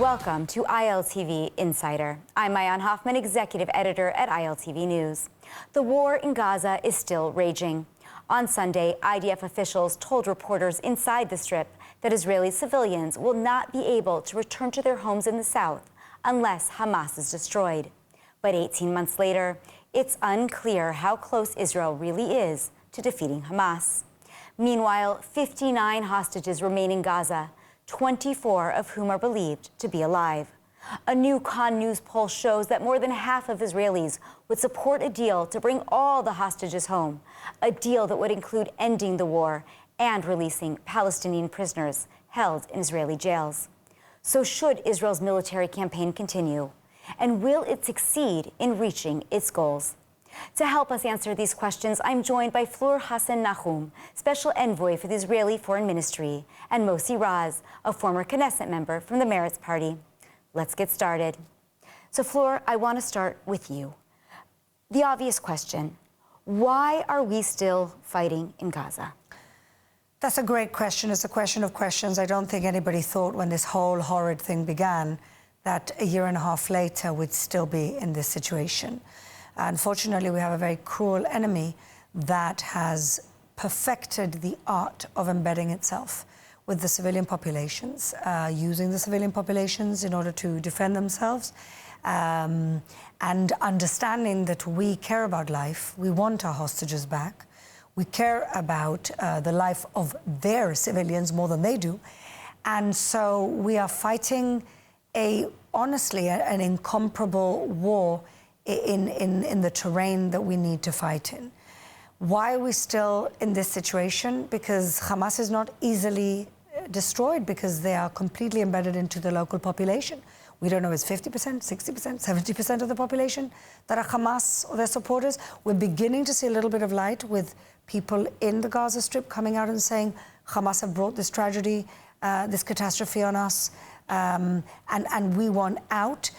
Welcome to ILTV Insider. I'm Maayan Hoffman, executive editor at ILTV News. The war in Gaza is still raging. On Sunday, IDF officials told reporters inside the Strip that Israeli civilians will not be able to return to their homes in the south unless Hamas is destroyed. But 18 months later, it's unclear how close Israel really is to defeating Hamas. Meanwhile, 59 hostages remain in Gaza, 24 of whom are believed to be alive. A new Khan News poll shows that more than half of Israelis would support a deal to bring all the hostages home, a deal that would include ending the war and releasing Palestinian prisoners held in Israeli jails. So should Israel's military campaign continue? And will it succeed in reaching its goals? To help us answer these questions, I'm joined by Fleur Hassan-Nahoum, Special Envoy for the Israeli Foreign Ministry, and Mossi Raz, a former Knesset member from the Meretz Party. Let's get started. So, Fleur, I want to start with you. The obvious question, why are we still fighting in Gaza? That's a great question. It's a question of questions. I don't think anybody thought when this whole horrid thing began that a year and a half later we'd still be in this situation. Unfortunately, we have a very cruel enemy that has perfected the art of embedding itself with the civilian populations, using the civilian populations in order to defend themselves, and understanding that we care about life. We want our hostages back. We care about the life of their civilians more than they do. And so we are fighting honestly, an incomparable war in the terrain that we need to fight in. Why are we still in this situation? Because Hamas is not easily destroyed, because they are completely embedded into the local population. We don't know, it's 50%, 60%, 70% of the population that are Hamas or their supporters. We're beginning to see a little bit of light with people in the Gaza Strip coming out and saying Hamas have brought this tragedy, this catastrophe on us, and we want out.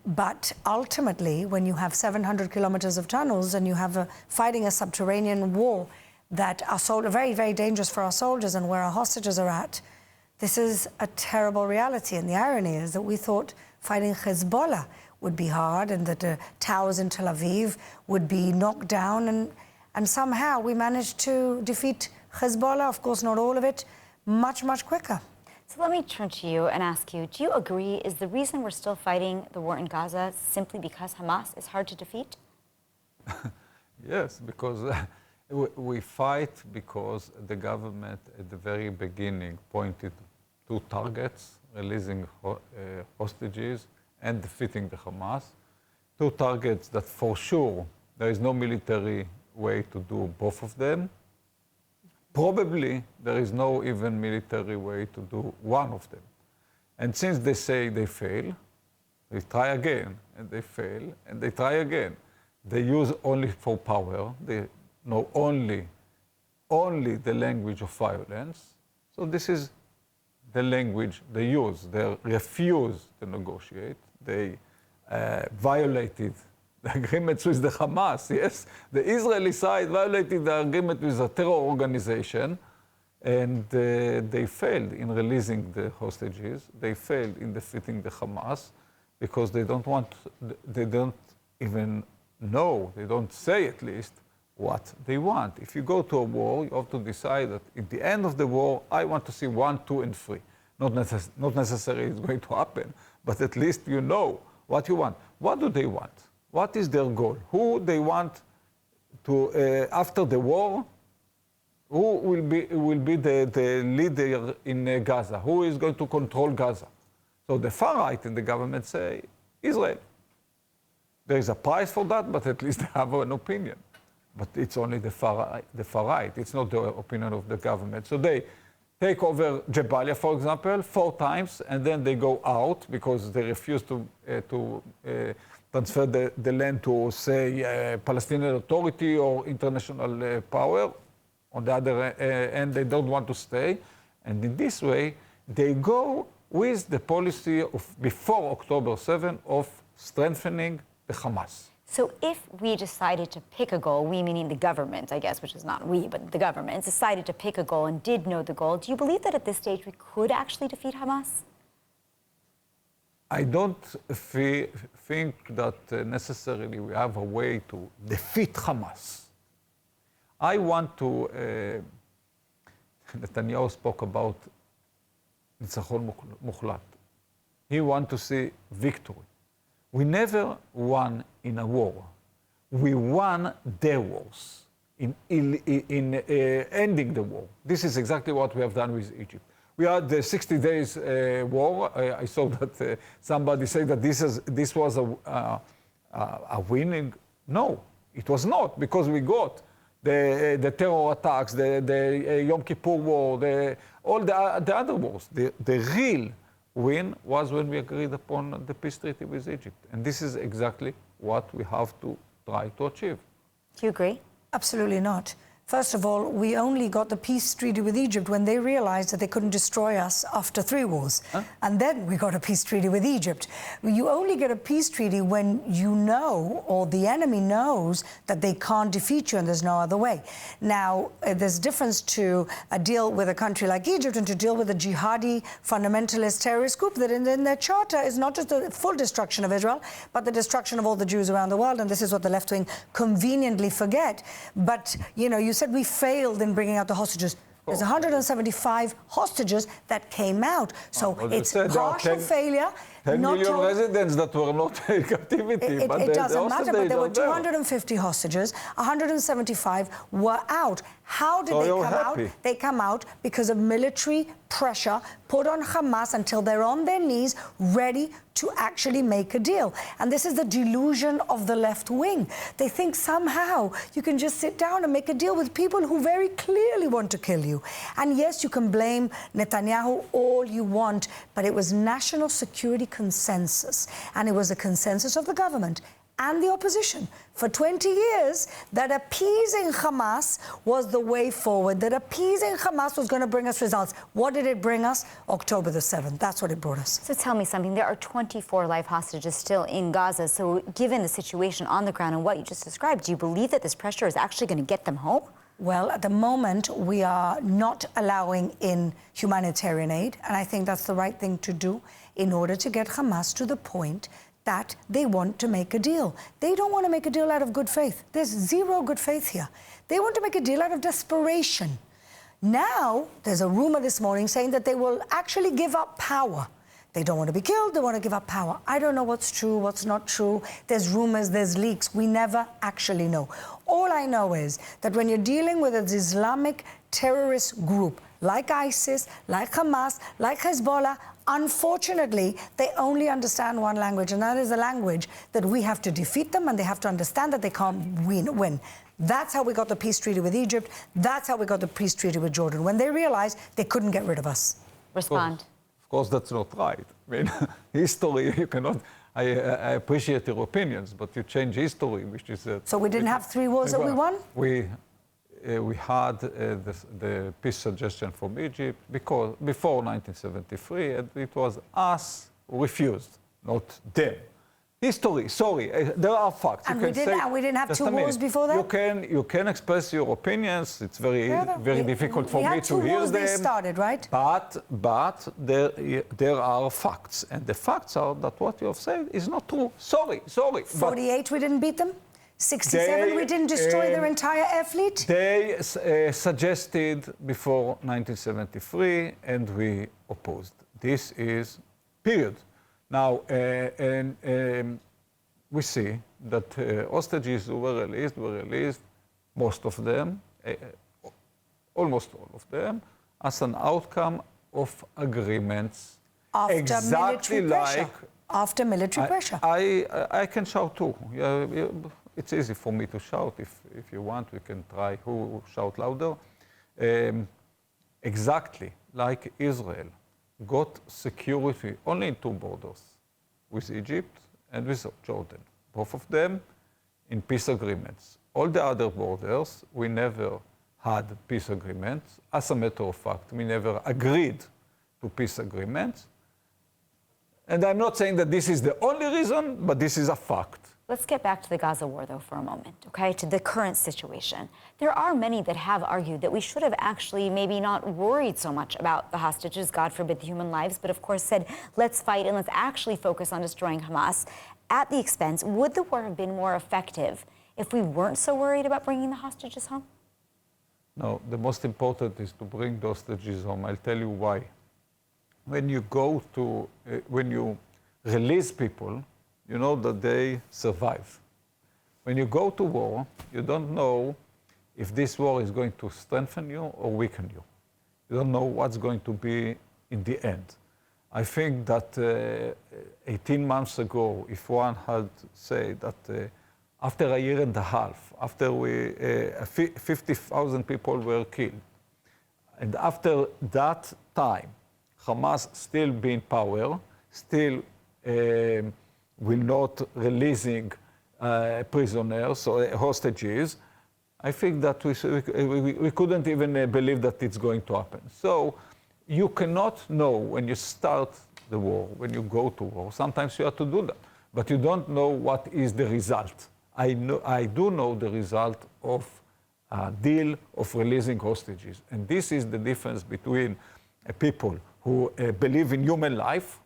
But ultimately, when you have 700 kilometers of tunnels and you have fighting a subterranean war that are very, very dangerous for our soldiers and where our hostages are at, this is a terrible reality. And the irony is that we thought fighting Hezbollah would be hard and that the towers in Tel Aviv would be knocked down. And somehow we managed to defeat Hezbollah, of course not all of it, much, much quicker. So let me turn to you and ask you, do you agree, is the reason we're still fighting the war in Gaza simply because Hamas is hard to defeat? Yes, because we fight because the government at the very beginning pointed to targets, releasing hostages and defeating the Hamas. Two targets that for sure there is no military way to do both of them. Probably there is no even military way to do one of them. And since they say they fail, they try again, and they fail, and they try again. They use only for power. They know only the language of violence. So this is the language they use. They refuse to negotiate. They violated the agreements with the Hamas, yes. The Israeli side violated the agreement with a terror organization, and they failed in releasing the hostages. They failed in defeating the Hamas because they don't even know, they don't say at least, what they want. If you go to a war, you have to decide that at the end of the war, I want to see 1, 2, and 3. Not necessarily it's going to happen, but at least you know what you want. What do they want? What is their goal? Who they want to, after the war, who will be the leader in Gaza? Who is going to control Gaza? So the far right in the government say, Israel. There is a price for that, but at least they have an opinion. But it's only the far right. It's not the opinion of the government. So they take over Jabalia, for example, 4 times, and then they go out because they refuse to transfer the land to, say, Palestinian Authority or international power. On the other end, they don't want to stay. And in this way, they go with the policy of before October 7 of strengthening the Hamas. So if we decided to pick a goal, we meaning the government, I guess, which is not we, but the government, decided to pick a goal and did know the goal, do you believe that at this stage we could actually defeat Hamas? I don't think that necessarily we have a way to defeat Hamas. I want to, Netanyahu spoke about ניצחון מוחלט. He wants to see victory. We never won in a war. We won their wars in ending the war. This is exactly what we have done with Egypt. We had the 60 days war. I saw that somebody said that this was a winning. No, it was not, because we got the terror attacks, the Yom Kippur war, all the other wars. The real win was when we agreed upon the peace treaty with Egypt. And this is exactly what we have to try to achieve. Do you agree? Absolutely not. First of all, we only got the peace treaty with Egypt when they realized that they couldn't destroy us after 3 wars. Huh? And then we got a peace treaty with Egypt. You only get a peace treaty when you know, or the enemy knows, that they can't defeat you and there's no other way. Now, there's a difference to deal with a country like Egypt and to deal with a jihadi, fundamentalist terrorist group that in their charter is not just the full destruction of Israel, but the destruction of all the Jews around the world. And this is what the left wing conveniently forget. But, you know, you said we failed in bringing out the hostages. There's 175 hostages that came out. So it's partial failure. 10 million residents that were not in captivity. It doesn't matter, but there were 250 hostages. 175 were out. How did they come out? They come out because of military pressure put on Hamas until they're on their knees, ready to actually make a deal. And this is the delusion of the left wing. They think somehow you can just sit down and make a deal with people who very clearly want to kill you. And yes, you can blame Netanyahu all you want, but it was national security consensus. And it was a consensus of the government and the opposition for 20 years that appeasing Hamas was the way forward, that appeasing Hamas was going to bring us results. What did it bring us? October the 7th. That's what it brought us. So tell me something. There are 24 live hostages still in Gaza. So given the situation on the ground and what you just described, do you believe that this pressure is actually going to get them home? Well, at the moment, we are not allowing in humanitarian aid, and I think that's the right thing to do in order to get Hamas to the point that they want to make a deal. They don't want to make a deal out of good faith. There's zero good faith here. They want to make a deal out of desperation. Now, there's a rumor this morning saying that they will actually give up power. They don't want to be killed, they want to give up power. I don't know what's true, what's not true. There's rumors, there's leaks. We never actually know. All I know is that when you're dealing with an Islamic terrorist group like ISIS, like Hamas, like Hezbollah, unfortunately, they only understand one language, and that is the language that we have to defeat them, and they have to understand that they can't win. That's how we got the peace treaty with Egypt. That's how we got the peace treaty with Jordan, when they realized they couldn't get rid of us. Respond. Of course, that's not right. I mean, history, you cannot... I appreciate your opinions, but you change history, which is... So we didn't have 3 wars that we won? We had the peace suggestion from Egypt before 1973, and it was us who refused, not them. History, sorry, there are facts. And we didn't have 2 wars before that? You can express your opinions. It's very difficult for me to hear them. They started, right? But there are facts, and the facts are that what you have said is not true. Sorry. 48, we didn't beat them? 67, we didn't destroy their entire air fleet? They suggested before 1973, and we opposed. This is period. Now, we see that hostages who were released, most of them, almost all of them, as an outcome of agreements. After military pressure. I can shout too. It's easy for me to shout. If you want, we can try who shout louder. Exactly like Israel got security only in 2 borders, with Egypt and with Jordan. Both of them in peace agreements. All the other borders, we never had peace agreements. As a matter of fact, we never agreed to peace agreements. And I'm not saying that this is the only reason, but this is a fact. Let's get back to the Gaza war, though, for a moment, okay, to the current situation. There are many that have argued that we should have actually maybe not worried so much about the hostages, God forbid the human lives, but of course said, let's fight and let's actually focus on destroying Hamas at the expense. Would the war have been more effective if we weren't so worried about bringing the hostages home? No, the most important is to bring the hostages home. I'll tell you why. When you go to, when you release people, you know that they survive. When you go to war, you don't know if this war is going to strengthen you or weaken you. You don't know what's going to be in the end. I think that 18 months ago, if one had said that after a year and a half, after 50,000 people were killed, and after that time, Hamas still be in power, still will not releasing prisoners or hostages, I think that we couldn't even believe that it's going to happen. So you cannot know when you start the war, when you go to war. Sometimes you have to do that, but you don't know what is the result. I do know the result of a deal of releasing hostages. And this is the difference between people who believe in human life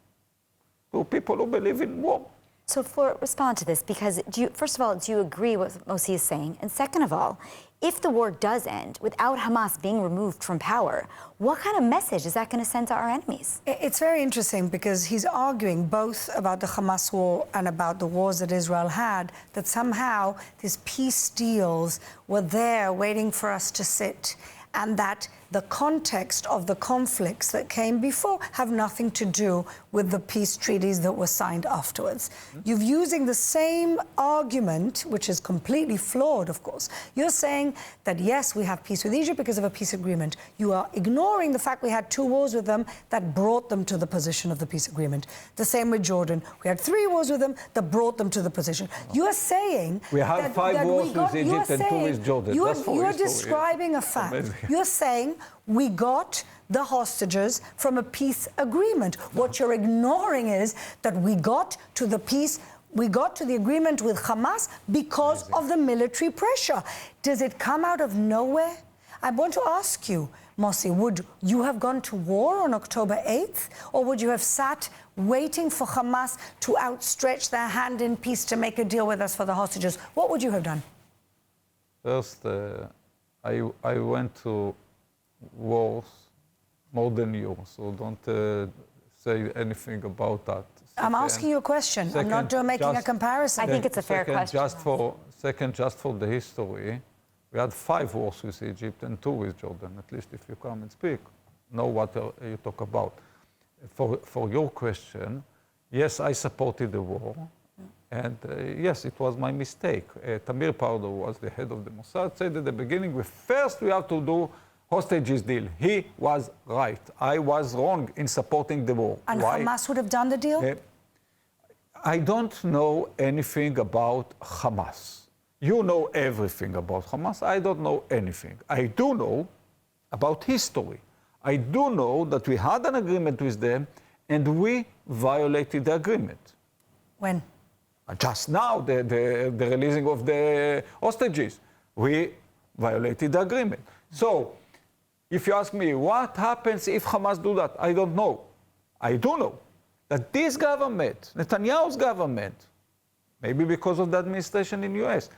to people who believe in war. So, Fleur, respond to this, because first of all, do you agree with what Mossi is saying? And second of all, if the war does end without Hamas being removed from power, what kind of message is that going to send to our enemies? It's very interesting because he's arguing both about the Hamas war and about the wars that Israel had, that somehow these peace deals were there waiting for us to sit, and that the context of the conflicts that came before have nothing to do with the peace treaties that were signed afterwards. You're using the same argument, which is completely flawed, of course. You're saying that, yes, we have peace with Egypt because of a peace agreement. You are ignoring the fact we had 2 wars with them that brought them to the position of the peace agreement. The same with Jordan. We had 3 wars with them that brought them to the position. You are saying we have 5 wars with Egypt and 2 with Jordan. You're describing a fact. Amazing. You're saying we got the hostages from a peace agreement. What you're ignoring is that we got to the agreement with Hamas because of the military pressure. Does it come out of nowhere? I want to ask you, Mossi, would you have gone to war on October 8th? Or would you have sat waiting for Hamas to outstretch their hand in peace to make a deal with us for the hostages? What would you have done? First, I went to wars more than you, so don't say anything about that. I'm asking you a question. I'm not making a comparison. I think it's a fair question. Just for the history, we had 5 wars with Egypt and 2 with Jordan, at least if you come and speak, know what you talk about. For your question, yes, I supported the war. And yes, it was my mistake. Tamir Pardo was the head of the Mossad, said at the beginning, first we have to do hostages deal. He was right. I was wrong in supporting the war. And why? Hamas would have done the deal? I don't know anything about Hamas. You know everything about Hamas. I don't know anything. I do know about history. I do know that we had an agreement with them and we violated the agreement. When? Just now, the releasing of the hostages. We violated the agreement. So, if you ask me, what happens if Hamas do that? I don't know. I do know that this government, Netanyahu's government, maybe because of the administration in the US,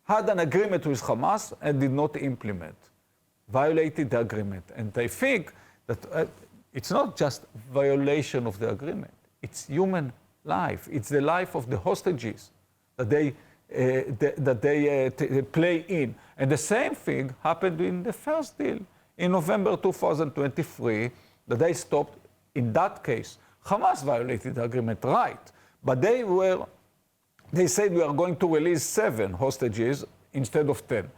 had an agreement with Hamas and did not implement, violated the agreement. And I think that it's not just violation of the agreement, it's human life. It's the life of the hostages that they play in. And the same thing happened in the first deal. In November 2023, that they stopped, in that case, Hamas violated the agreement, right? But they said we are going to release 7 hostages instead of 10.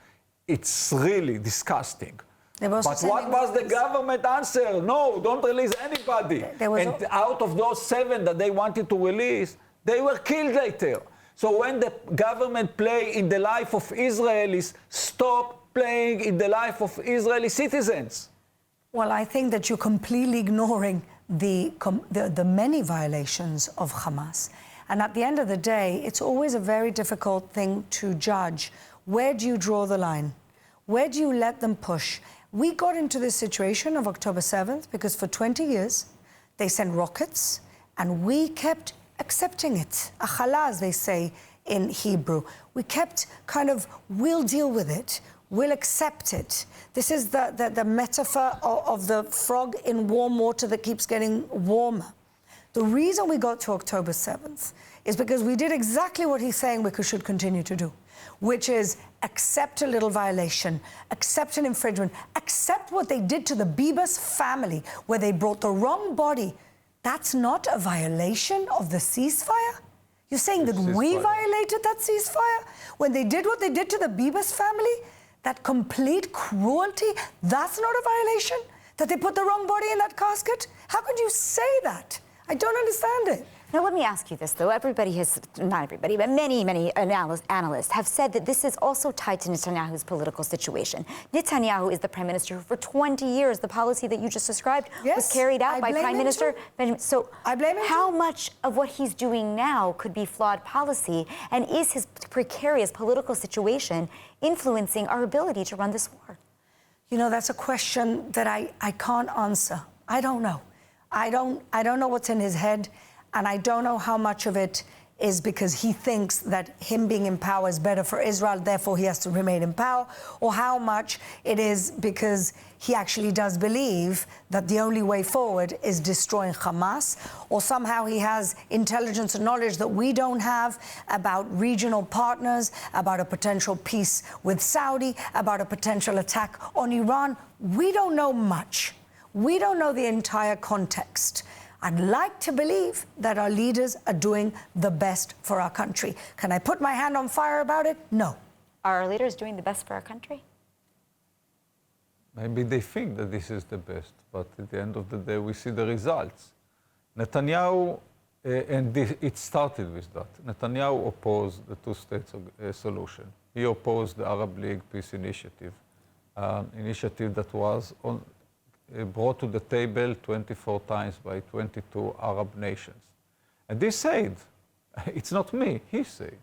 It's really disgusting. But what was the government answer? No, don't release anybody. And out of those 7 that they wanted to release, they were killed later. So when the government play in the life of Israelis, stop playing in the life of Israeli citizens. Well, I think that you're completely ignoring the many violations of Hamas. And at the end of the day, it's always a very difficult thing to judge. Where do you draw the line? Where do you let them push? We got into this situation of October 7th because for 20 years, they sent rockets, and we kept accepting it. Achala, as they say in Hebrew. We kept kind of, we'll deal with it. We'll accept it. This is the metaphor of the frog in warm water that keeps getting warmer. The reason we got to October 7th is because we did exactly what he's saying we should continue to do, which is accept a little violation, accept an infringement, accept what they did to the Bibas family, where they brought the wrong body. That's not a violation of the ceasefire? You're saying that we violated that ceasefire? When they did what they did to the Bibas family? That complete cruelty, that's not a violation? That they put the wrong body in that casket? How could you say that? I don't understand it. Now, let me ask you this, though. Everybody has, not everybody, but many analysts have said that this is also tied to Netanyahu's political situation. Netanyahu is the prime minister who, for 20 years, the policy that you just described was carried out by Prime Minister Benjamin. So I blame him how much of what he's doing now could be flawed policy? And is his precarious political situation influencing our ability to run this war? You know, that's a question that I can't answer. I don't know. I don't know what's in his head. And I don't know how much of it is because he thinks that him being in power is better for Israel, therefore he has to remain in power, or how much it is because he actually does believe that the only way forward is destroying Hamas, or somehow he has intelligence and knowledge that we don't have about regional partners, about a potential peace with Saudi, about a potential attack on Iran. We don't know much. We don't know the entire context. I'd like to believe that our leaders are doing the best for our country. Can I put my hand on fire about it? No. Are our leaders doing the best for our country? Maybe they think that this is the best, but at the end of the day, we see the results. Netanyahu, it started with that. Netanyahu opposed the two-state solution. He opposed the Arab League Peace Initiative, initiative that was brought to the table 24 times by 22 Arab nations. And they said, it's not me, he said,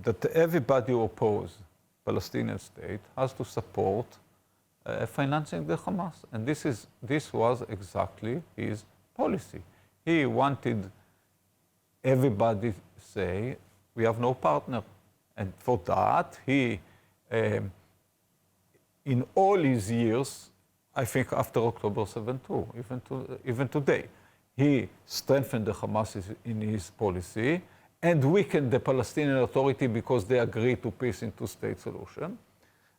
that everybody who opposes Palestinian state has to support financing the Hamas. And this was exactly his policy. He wanted everybody to say, we have no partner. And for that, he in all his years, I think after October 7 too, even today, he strengthened the Hamas in his policy and weakened the Palestinian Authority because they agreed to peace in two-state solution.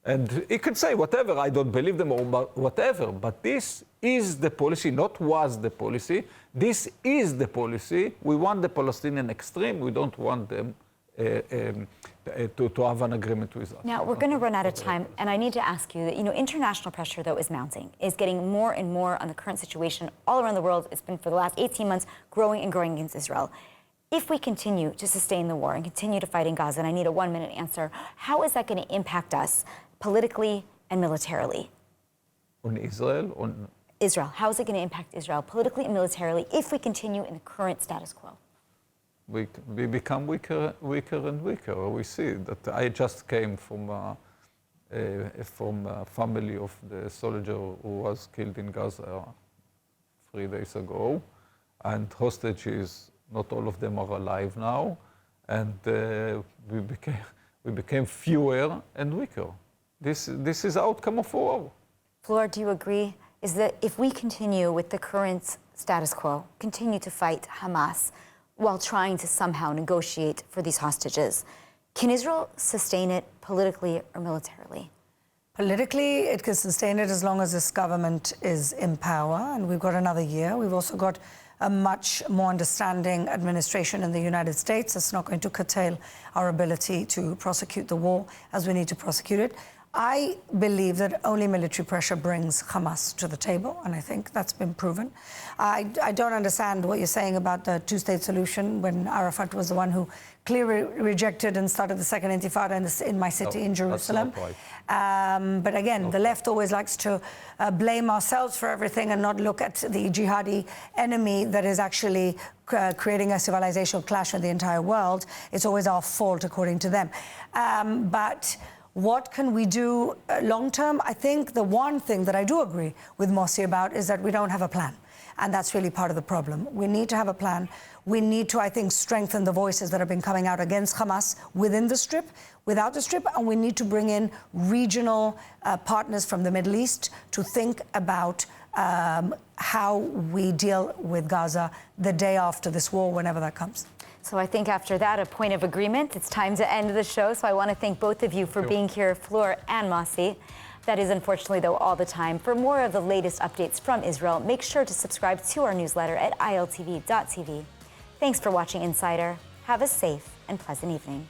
And he can say whatever, I don't believe them or whatever, but this is the policy, not was the policy. This is the policy. We want the Palestinian extreme. We don't want them to have an agreement with us. Now, we're going to run out of time, and I need to ask you that, international pressure, though, is mounting, is getting more and more on the current situation all around the world. It's been, for the last 18 months, growing and growing against Israel. If we continue to sustain the war and continue to fight in Gaza, and I need a one-minute answer, how is that going to impact us politically and militarily? On Israel? On Israel. How is it going to impact Israel politically and militarily if we continue in the current status quo? We become weaker and weaker. We see that I just came from a family of the soldier who was killed in Gaza 3 days ago, and hostages, not all of them are alive now, and we became fewer and weaker. This is the outcome of war. Fleur, do you agree? Is that if we continue with the current status quo, continue to fight Hamas, while trying to somehow negotiate for these hostages, can Israel sustain it politically or militarily? Politically, it can sustain it as long as this government is in power, and we've got another year. We've also got a much more understanding administration in the United States. It's not going to curtail our ability to prosecute the war as we need to prosecute it. I believe that only military pressure brings Hamas to the table, and I think that's been proven. I don't understand what you're saying about the two-state solution when Arafat was the one who clearly rejected and started the second intifada in my city, in Jerusalem. That's not right. But again, the left always likes to blame ourselves for everything and not look at the jihadi enemy that is actually creating a civilizational clash with the entire world. It's always our fault, according to them. But what can we do long term? I think the one thing that I do agree with Mossi about is that we don't have a plan. And that's really part of the problem. We need to have a plan. We need to, I think, strengthen the voices that have been coming out against Hamas within the Strip, without the Strip, and we need to bring in regional partners from the Middle East to think about how we deal with Gaza the day after this war, whenever that comes. So I think after that, a point of agreement, it's time to end the show. So I want to thank both of you for being here, Fleur and Mossi. That is unfortunately, though, all the time. For more of the latest updates from Israel, make sure to subscribe to our newsletter at iltv.tv. Thanks for watching Insider. Have a safe and pleasant evening.